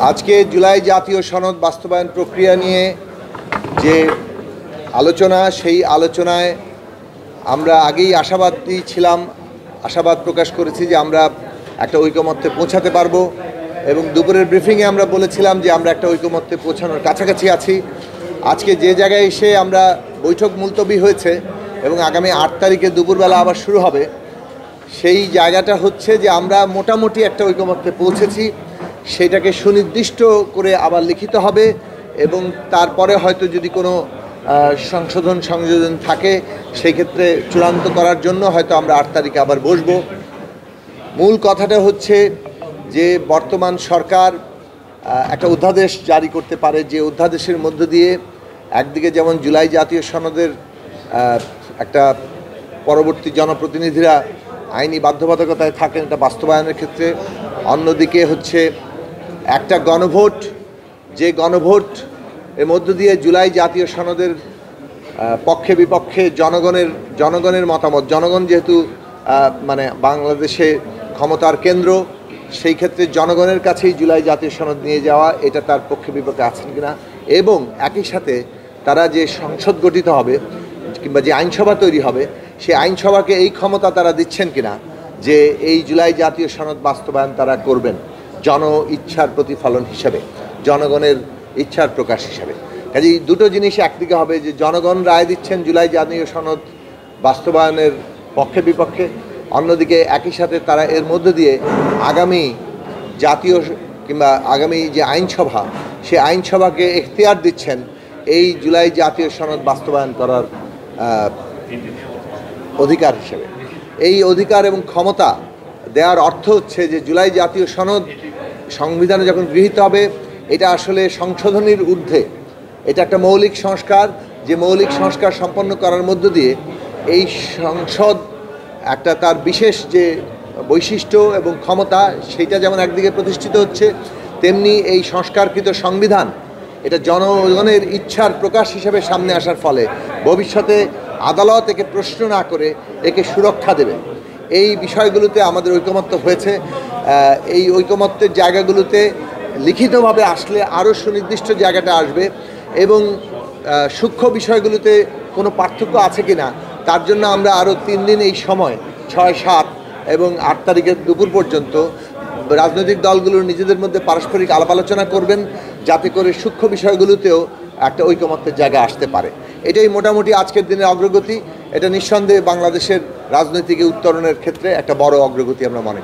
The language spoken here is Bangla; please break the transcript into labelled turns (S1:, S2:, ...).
S1: আজকে জুলাই জাতীয় সনদ বাস্তবায়ন প্রক্রিয়া নিয়ে যে আলোচনা, সেই আলোচনায় আমরা আগেই আশাবাদী ছিলাম, আশাবাদ প্রকাশ করেছি যে আমরা একটা ঐকমত্যে পৌঁছাতে পারবো এবং দুপুরের ব্রিফিংয়ে আমরা বলেছিলাম যে আমরা একটা ঐকমত্যে পৌঁছানোর কাছাকাছি আছি। আজকে যে জায়গায় এসে আমরা বৈঠক মুলতবি হয়েছে এবং আগামী 8 তারিখে দুপুরবেলা আবার শুরু হবে, সেই জায়গাটা হচ্ছে যে আমরা মোটামুটি একটা ঐকমত্যে পৌঁছেছি। সেটাকে সুনির্দিষ্ট করে আবার লিখিত হবে এবং তারপরে হয়তো যদি কোনো সংযোজন থাকে সেই ক্ষেত্রে চূড়ান্ত করার জন্য হয়তো আমরা 8 তারিখে আবার বসবো। মূল কথাটা হচ্ছে যে বর্তমান সরকার একটা অধ্যাদেশ জারি করতে পারে, যে অধ্যাদেশের মধ্য দিয়ে একদিকে যেমন জুলাই জাতীয় সনদের একটা পরবর্তী জনপ্রতিনিধিরা আইনি বাধ্যবাধকতায় থাকেন এটা বাস্তবায়নের ক্ষেত্রে, অন্যদিকে হচ্ছে একটা গণভোট, যে গণভোট এর মধ্য দিয়ে জুলাই জাতীয় সনদের পক্ষে বিপক্ষে জনগণের মতামত, জনগণ যেহেতু মানে বাংলাদেশে ক্ষমতার কেন্দ্র, সেই ক্ষেত্রে জনগণের কাছেই জুলাই জাতীয় সনদ নিয়ে যাওয়া, এটা তার পক্ষে বিপক্ষে আছেন কিনা, এবং একই সাথে তারা যে সংসদ গঠিত হবে কিংবা যে আইনসভা তৈরি হবে সেই আইনসভাকে এই ক্ষমতা তারা দিচ্ছেন কিনা যে এই জুলাই জাতীয় সনদ বাস্তবায়ন তারা করবেন জন ইচ্ছার প্রতিফলন হিসাবে, জনগণের ইচ্ছার প্রকাশ হিসাবে। কাজেই দুটো জিনিস একদিকে হবে যে জনগণ রায় দিচ্ছেন জুলাই জাতীয় সনদ বাস্তবায়নের পক্ষে বিপক্ষে, অন্যদিকে একই সাথে তারা এর মধ্য দিয়ে আগামী জাতীয় কিংবা আগামী যে আইনসভা সেই আইনসভাকে এখতিয়ার দিচ্ছেন এই জুলাই জাতীয় সনদ বাস্তবায়ন করার অধিকার হিসেবে। এই অধিকার এবং ক্ষমতা দেওয়ার অর্থ হচ্ছে যে জুলাই জাতীয় সনদ সংবিধানে যখন গৃহীত হবে এটা আসলে সংশোধনীর ঊর্ধ্বে, এটা একটা মৌলিক সংস্কার, যে মৌলিক সংস্কার সম্পন্ন করার মধ্য দিয়ে এই সংসদ একটা তার বিশেষ যে বৈশিষ্ট্য এবং ক্ষমতা সেইটা যেমন একদিকে প্রতিষ্ঠিত হচ্ছে, তেমনি এই সংস্কারকৃত সংবিধান এটা জনগণের ইচ্ছার প্রকাশ হিসেবে সামনে আসার ফলে ভবিষ্যতে আদালত একে প্রশ্ন না করে একে সুরক্ষা দেবে। এই বিষয়গুলোতে আমাদের ঐকমত্য হয়েছে। এই ঐকমত্যের জায়গাগুলোতে লিখিতভাবে আসলে আরও সুনির্দিষ্ট জায়গাটা আসবে এবং সূক্ষ্ম বিষয়গুলোতে কোনো পার্থক্য আছে কি না তার জন্য আমরা আরও 3 দিন এই সময় 6, 7 এবং 8 তারিখের দুপুর পর্যন্ত রাজনৈতিক দলগুলোর নিজেদের মধ্যে পারস্পরিক আলাপ আলোচনা করবেন যাতে করে সূক্ষ্ম বিষয়গুলোতেও একটা ঐকমত্যের জায়গা আসতে পারে। এটাই মোটামুটি আজকের দিনের অগ্রগতি। এটা নিঃসন্দেহে বাংলাদেশের রাজনৈতিক উত্তরণের ক্ষেত্রে একটা বড় অগ্রগতি আমরা মনে করি।